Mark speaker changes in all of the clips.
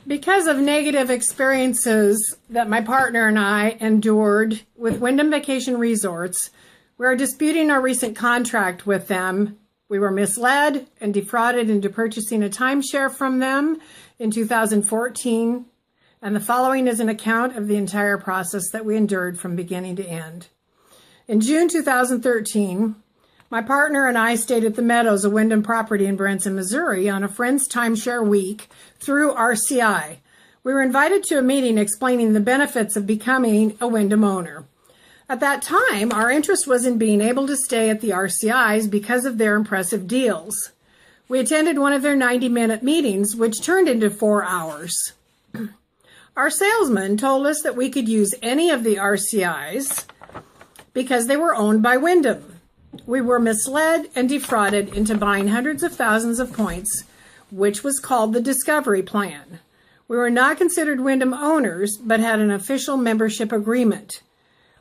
Speaker 1: Because of negative experiences that my partner and I endured with Wyndham Vacation Resorts, we are disputing our recent contract with them. We were misled and defrauded into purchasing a timeshare from them in 2014, and the following is an account of the entire process that we endured from beginning to end. In June 2013, my partner and I stayed at the Meadows, a Wyndham property in Branson, Missouri, on a friend's timeshare week through RCI. We were invited to a meeting explaining the benefits of becoming a Wyndham owner. At that time, our interest was in being able to stay at the RCIs because of their impressive deals. We attended one of their 90-minute meetings, which turned into 4 hours. Our salesman told us that we could use any of the RCIs because they were owned by Wyndham. We were misled and defrauded into buying hundreds of thousands of points, which was called the Discovery Plan. We were not considered Wyndham owners, but had an official membership agreement.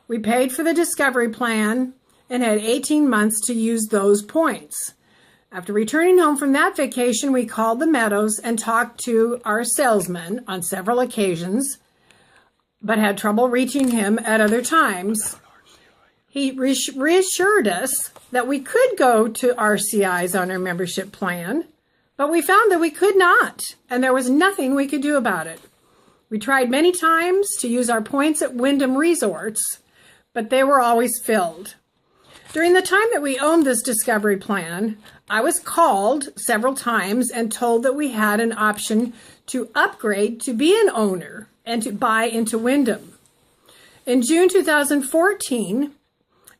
Speaker 1: We paid for the Discovery Plan and had 18 months to use those points. After returning home from that vacation, we called the Meadows and talked to our salesman on several occasions, but had trouble reaching him at other times. He reassured us that we could go to RCIs on our membership plan, but we found that we could not, and there was nothing we could do about it. We tried many times to use our points at Wyndham Resorts, but they were always filled. During the time that we owned this Discovery Plan, I was called several times and told that we had an option to upgrade to be an owner and to buy into Wyndham. In June 2014,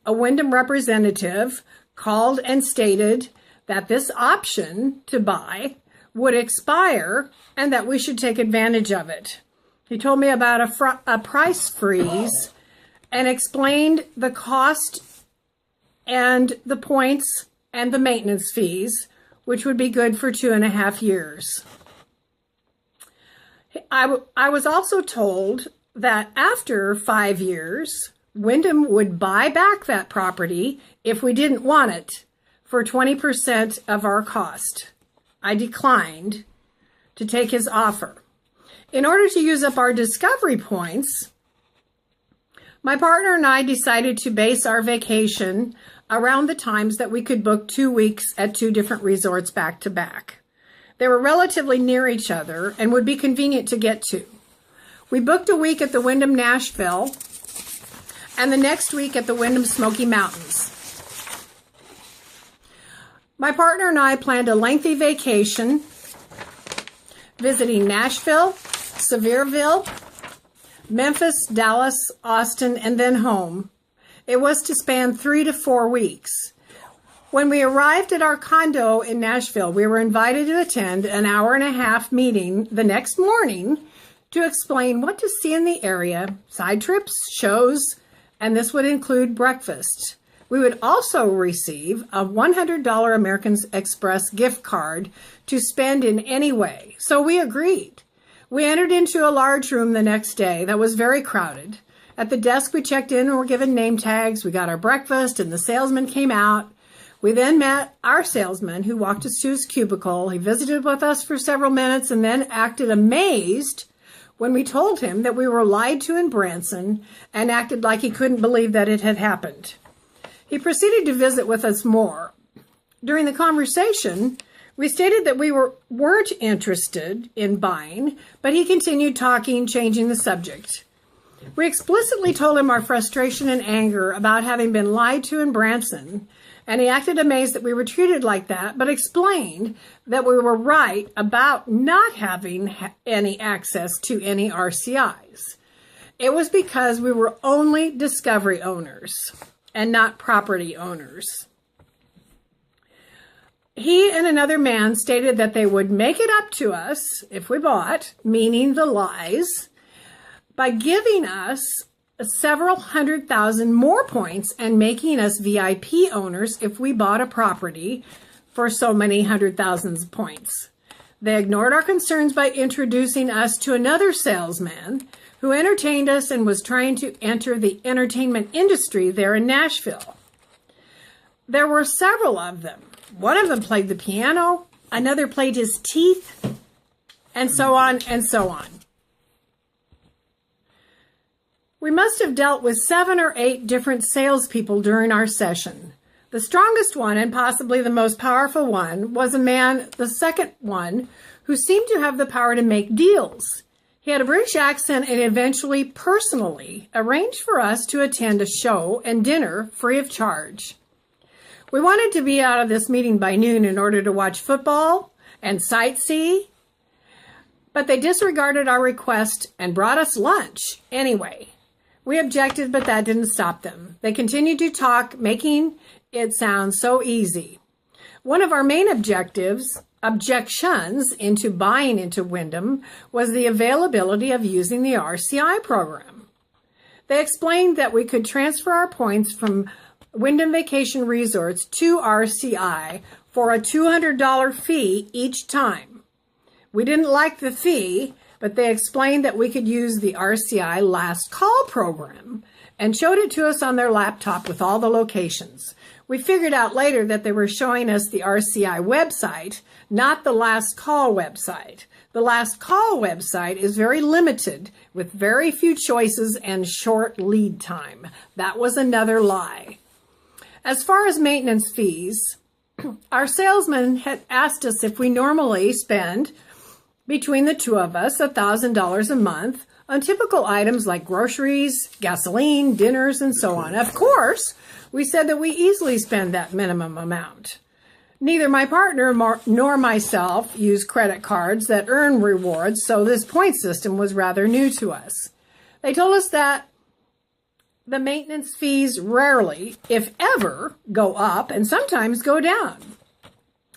Speaker 1: a Wyndham representative called and stated that this option to buy would expire and that we should take advantage of it. He told me about a price freeze and explained the cost and the points and the maintenance fees, which would be good for 2.5 years. I was also told that after 5 years, Wyndham would buy back that property if we didn't want it for 20% of our cost. I declined to take his offer. In order to use up our Discovery points, my partner and I decided to base our vacation around the times that we could book 2 weeks at 2 different resorts back to back. They were relatively near each other and would be convenient to get to. We booked a week at the Wyndham Nashville and the next week at the Wyndham Smoky Mountains. My partner and I planned a lengthy vacation, visiting Nashville, Sevierville, Memphis, Dallas, Austin, and then home. It was to span 3 to 4 weeks. When we arrived at our condo in Nashville, we were invited to attend an 1.5-hour meeting the next morning to explain what to see in the area, side trips, shows, and this would include breakfast. We would also receive a $100 American Express gift card to spend in any way, so we agreed. We entered into a large room the next day that was very crowded. At the desk, we checked in and were given name tags. We got our breakfast, and the salesman came out. We then met our salesman, who walked us to his cubicle. He visited with us for several minutes and then acted amazed when we told him that we were lied to in Branson and acted like he couldn't believe that it had happened. He proceeded to visit with us more. During the conversation, we stated that we weren't interested in buying, but he continued talking, changing the subject. We explicitly told him our frustration and anger about having been lied to in Branson, and he acted amazed that we were treated like that, but explained that we were right about not having any access to any RCIs. It was because we were only Discovery owners and not property owners. He and another man stated that they would make it up to us if we bought, meaning the lies, by giving us several 100,000 more points and making us VIP owners if we bought a property for so many 100,000 points. They ignored our concerns by introducing us to another salesman who entertained us and was trying to enter the entertainment industry there in Nashville. There were several of them. One of them played the piano, another played his teeth, and so on and so on. We must have dealt with 7 or 8 different salespeople during our session. The strongest one, and possibly the most powerful one, was a man, the second one, who seemed to have the power to make deals. He had a British accent and eventually, personally, arranged for us to attend a show and dinner free of charge. We wanted to be out of this meeting by noon in order to watch football and sightsee, but they disregarded our request and brought us lunch anyway. We objected, but that didn't stop them. They continued to talk, making it sound so easy. One of our main objections into buying into Wyndham was the availability of using the RCI program. They explained that we could transfer our points from Wyndham Vacation Resorts to RCI for a $200 fee each time. We didn't like the fee, but they explained that we could use the RCI last call program and showed it to us on their laptop with all the locations. We figured out later that they were showing us the RCI website, not the last call website. The last call website is very limited with very few choices and short lead time. That was another lie. As far as maintenance fees, our salesman had asked us if we normally spend, between the two of us, $1,000 a month on typical items like groceries, gasoline, dinners, and so on. Of course, we said that we easily spend that minimum amount. Neither my partner nor myself use credit cards that earn rewards, so this point system was rather new to us. They told us that the maintenance fees rarely, if ever, go up and sometimes go down.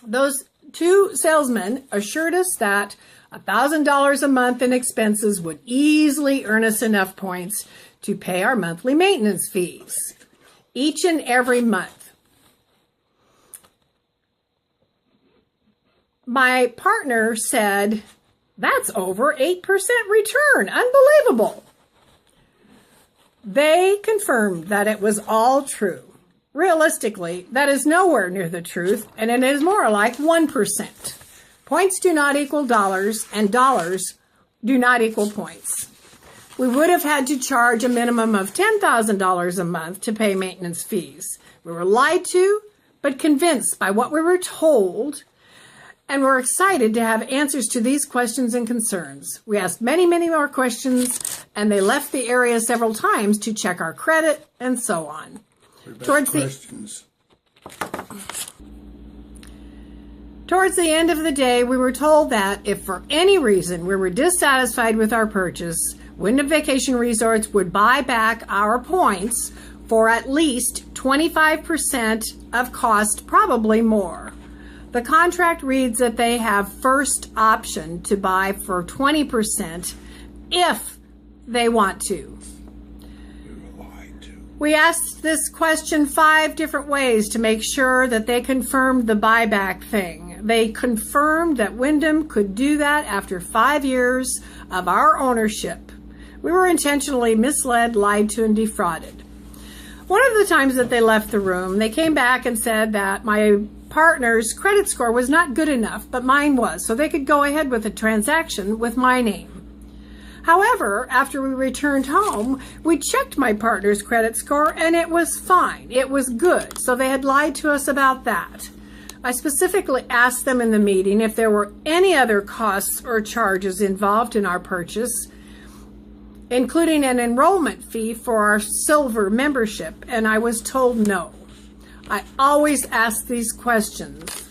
Speaker 1: Those two salesmen assured us that $1,000 a month in expenses would easily earn us enough points to pay our monthly maintenance fees each and every month. My partner said, "That's over 8% return. Unbelievable." They confirmed that it was all true. Realistically, that is nowhere near the truth, and it is more like 1%. Points do not equal dollars, and dollars do not equal points. We would have had to charge a minimum of $10,000 a month to pay maintenance fees. We were lied to, but convinced by what we were told, and we're excited to have answers to these questions and concerns. We asked many, many more questions, and they left the area several times to check our credit and so on. Towards the end of the day, we were told that if for any reason we were dissatisfied with our purchase, Wyndham Vacation Resorts would buy back our points for at least 25% of cost, probably more. The contract reads that they have first option to buy for 20% if they want to. We asked this question 5 different ways to make sure that they confirmed the buyback thing. They confirmed that Wyndham could do that after 5 years of our ownership. We were intentionally misled, lied to, and defrauded. One of the times that they left the room, they came back and said that my partner's credit score was not good enough, but mine was, so they could go ahead with a transaction with my name. However, after we returned home, we checked my partner's credit score and it was fine. It was good, so they had lied to us about that. I specifically asked them in the meeting if there were any other costs or charges involved in our purchase, including an enrollment fee for our silver membership, and I was told no. I always ask these questions.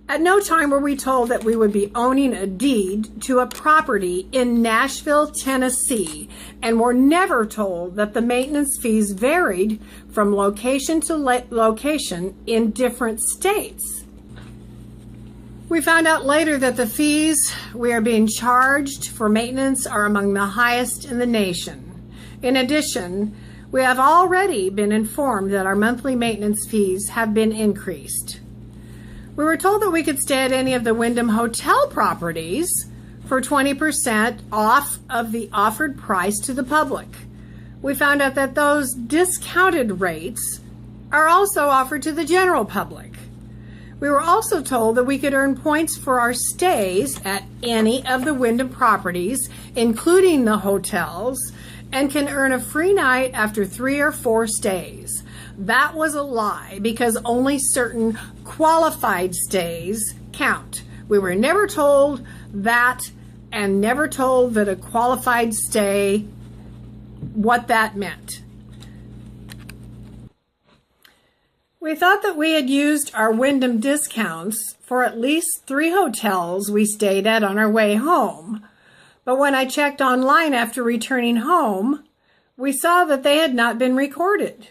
Speaker 1: At no time were we told that we would be owning a deed to a property in Nashville, Tennessee, and were never told that the maintenance fees varied from location to location in different states. We found out later that the fees we are being charged for maintenance are among the highest in the nation. In addition, we have already been informed that our monthly maintenance fees have been increased. We were told that we could stay at any of the Wyndham hotel properties for 20% off of the offered price to the public. We found out that those discounted rates are also offered to the general public. We were also told that we could earn points for our stays at any of the Wyndham properties, including the hotels, and can earn a free night after 3 or 4 stays. That was a lie because only certain qualified stays count. We were never told that, and never told that a qualified stay, what that meant. We thought that we had used our Wyndham discounts for at least 3 hotels we stayed at on our way home. But when I checked online after returning home, we saw that they had not been recorded.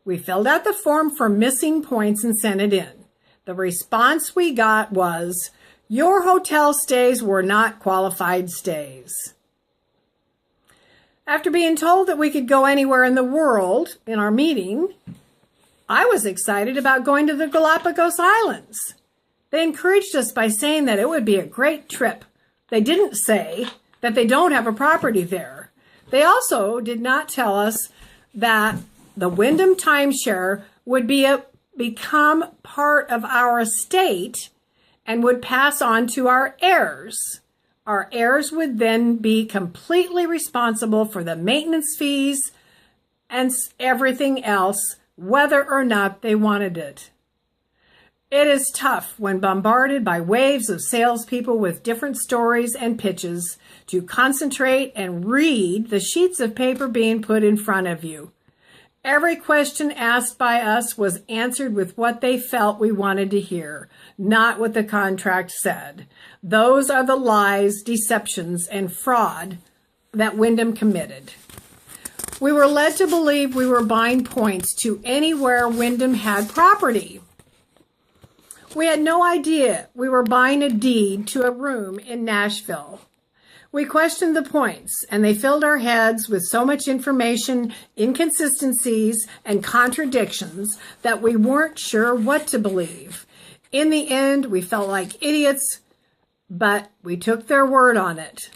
Speaker 1: We filled out the form for missing points and sent it in. The response we got was, "Your hotel stays were not qualified stays." After being told that we could go anywhere in the world in our meeting, I was excited about going to the Galapagos Islands. They encouraged us by saying that it would be a great trip. They didn't say that they don't have a property there. They also did not tell us that the Wyndham Timeshare would become part of our estate and would pass on to our heirs. Our heirs would then be completely responsible for the maintenance fees and everything else, whether or not they wanted it. It is tough when bombarded by waves of salespeople with different stories and pitches to concentrate and read the sheets of paper being put in front of you. Every question asked by us was answered with what they felt we wanted to hear, not what the contract said. Those are the lies, deceptions, and fraud that Wyndham committed. We were led to believe we were buying points to anywhere Wyndham had property. We had no idea we were buying a deed to a room in Nashville. We questioned the points, and they filled our heads with so much information, inconsistencies, and contradictions that we weren't sure what to believe. In the end, we felt like idiots, but we took their word on it.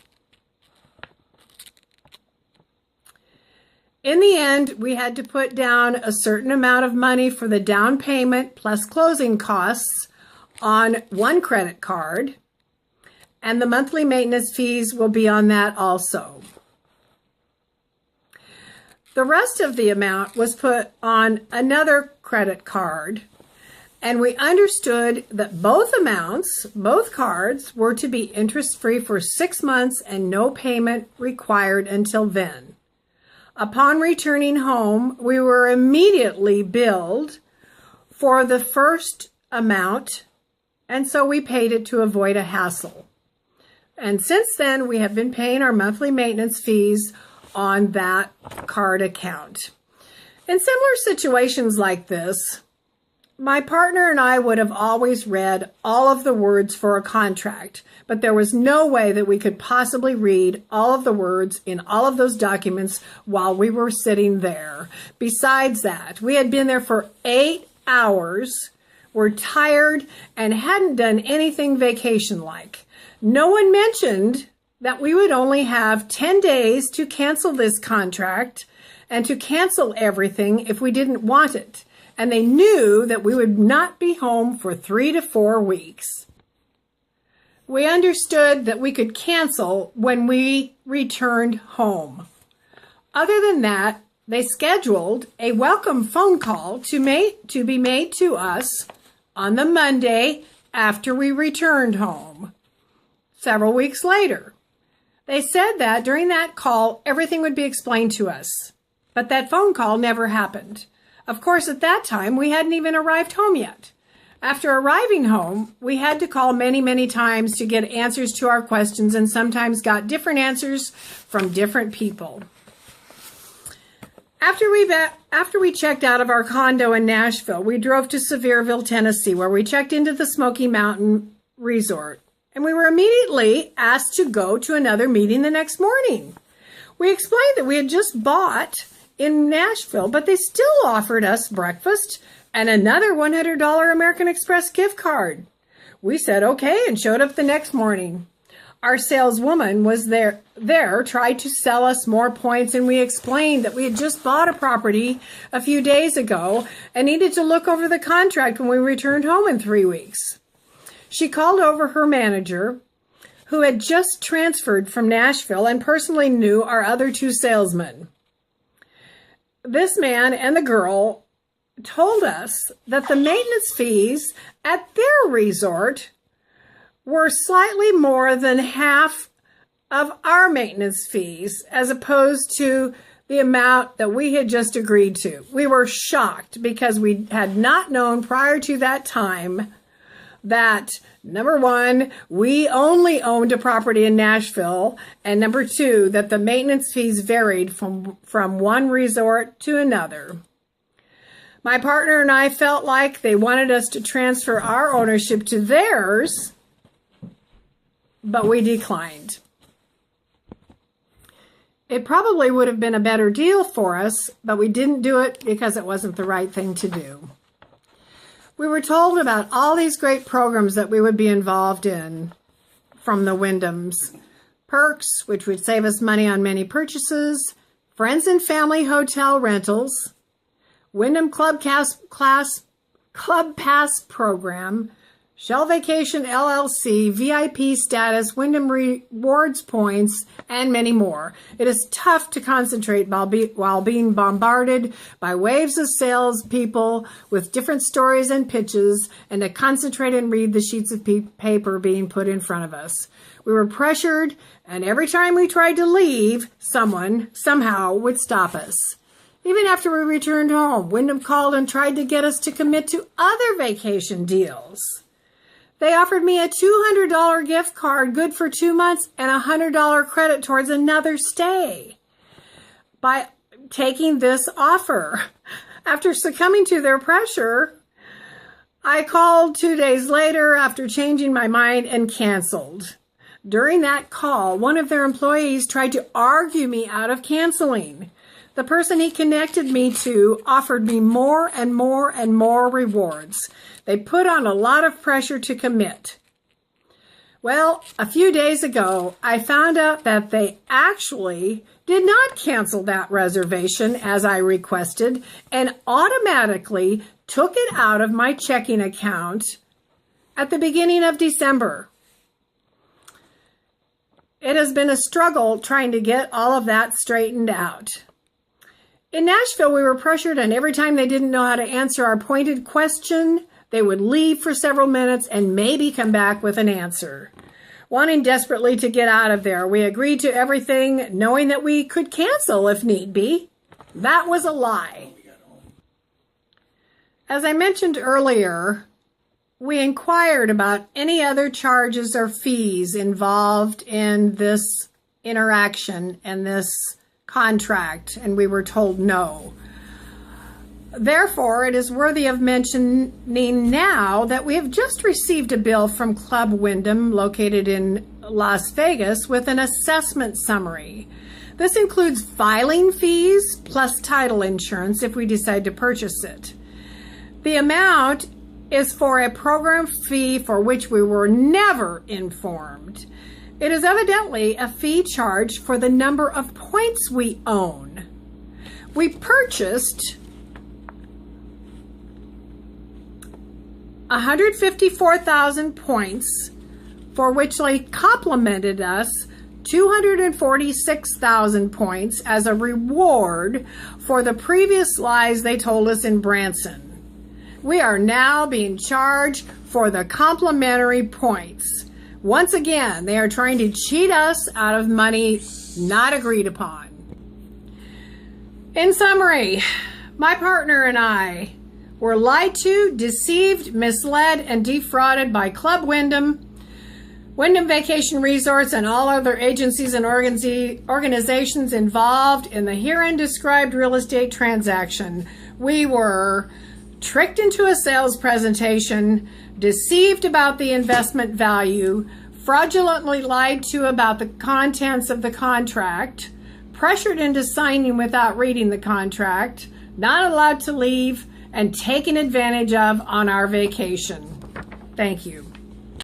Speaker 1: In the end, we had to put down a certain amount of money for the down payment plus closing costs on one credit card, and the monthly maintenance fees will be on that also. The rest of the amount was put on another credit card, and we understood that both amounts, both cards, were to be interest-free for 6 months and no payment required until then. Upon returning home, we were immediately billed for the first amount, and so we paid it to avoid a hassle. And since then, we have been paying our monthly maintenance fees on that card account. In similar situations like this, my partner and I would have always read all of the words for a contract, but there was no way that we could possibly read all of the words in all of those documents while we were sitting there. Besides that, we had been there for 8 hours, were tired, and hadn't done anything vacation-like. No one mentioned that we would only have 10 days to cancel this contract and to cancel everything if we didn't want it. And they knew that we would not be home for 3 to 4 weeks. We understood that we could cancel when we returned home. Other than that, they scheduled a welcome phone call to be made to us on the Monday after we returned home. Several weeks later, they said that during that call, everything would be explained to us. But that phone call never happened. Of course, at that time, we hadn't even arrived home yet. After arriving home, we had to call many, many times to get answers to our questions, and sometimes got different answers from different people. After we checked out of our condo in Nashville, we drove to Sevierville, Tennessee, where we checked into the Smoky Mountain Resort. And we were immediately asked to go to another meeting the next morning. We explained that we had just bought in Nashville, but they still offered us breakfast and another $100 American Express gift card. We said okay and showed up the next morning. Our saleswoman was there tried to sell us more points, and we explained that we had just bought a property a few days ago and needed to look over the contract when we returned home in 3 weeks. She called over her manager, who had just transferred from Nashville and personally knew our other 2 salesmen. This man and the girl told us that the maintenance fees at their resort were slightly more than half of our maintenance fees, as opposed to the amount that we had just agreed to. We were shocked because we had not known prior to that time that, number one, we only owned a property in Nashville, and number 2, that the maintenance fees varied from one resort to another. My partner and I felt like they wanted us to transfer our ownership to theirs, but we declined. It probably would have been a better deal for us, but we didn't do it because it wasn't the right thing to do. We were told about all these great programs that we would be involved in from the Wyndhams. Perks, which would save us money on many purchases, friends and family hotel rentals, Wyndham Club Pass program, Shell Vacation LLC, VIP status, Wyndham Rewards points, and many more. It is tough to concentrate while being bombarded by waves of salespeople with different stories and pitches, and to concentrate and read the sheets of paper being put in front of us. We were pressured, and every time we tried to leave, someone somehow would stop us. Even after we returned home, Wyndham called and tried to get us to commit to other vacation deals. They offered me a $200 gift card good for 2 months and a $100 credit towards another stay. By taking this offer, after succumbing to their pressure, I called 2 days later after changing my mind and canceled. During that call, one of their employees tried to argue me out of canceling. The person he connected me to offered me more and more and more rewards. They put on a lot of pressure to commit. Well, a few days ago, I found out that they actually did not cancel that reservation as I requested and automatically took it out of my checking account at the beginning of December. It has been a struggle trying to get all of that straightened out. In Nashville, we were pressured, and every time they didn't know how to answer our pointed question, they would leave for several minutes and maybe come back with an answer. Wanting desperately to get out of there, we agreed to everything, knowing that we could cancel if need be. That was a lie. As I mentioned earlier, we inquired about any other charges or fees involved in this interaction and this contract, and we were told no. Therefore, it is worthy of mentioning now that we have just received a bill from Club Wyndham, located in Las Vegas, with an assessment summary. This includes filing fees plus title insurance if we decide to purchase it. The amount is for a program fee for which we were never informed. It is evidently a fee charged for the number of points we own. We purchased 154,000 points, for which they complimented us 246,000 points as a reward for the previous lies they told us in Branson. We are now being charged for the complimentary points. Once again, they are trying to cheat us out of money not agreed upon. In summary, my partner and I were lied to, deceived, misled, and defrauded by Club Wyndham, Wyndham Vacation Resorts, and all other agencies and organizations involved in the herein described real estate transaction. We were tricked into a sales presentation, deceived about the investment value, fraudulently lied to about the contents of the contract, pressured into signing without reading the contract, not allowed to leave, and taken advantage of on our vacation. Thank you.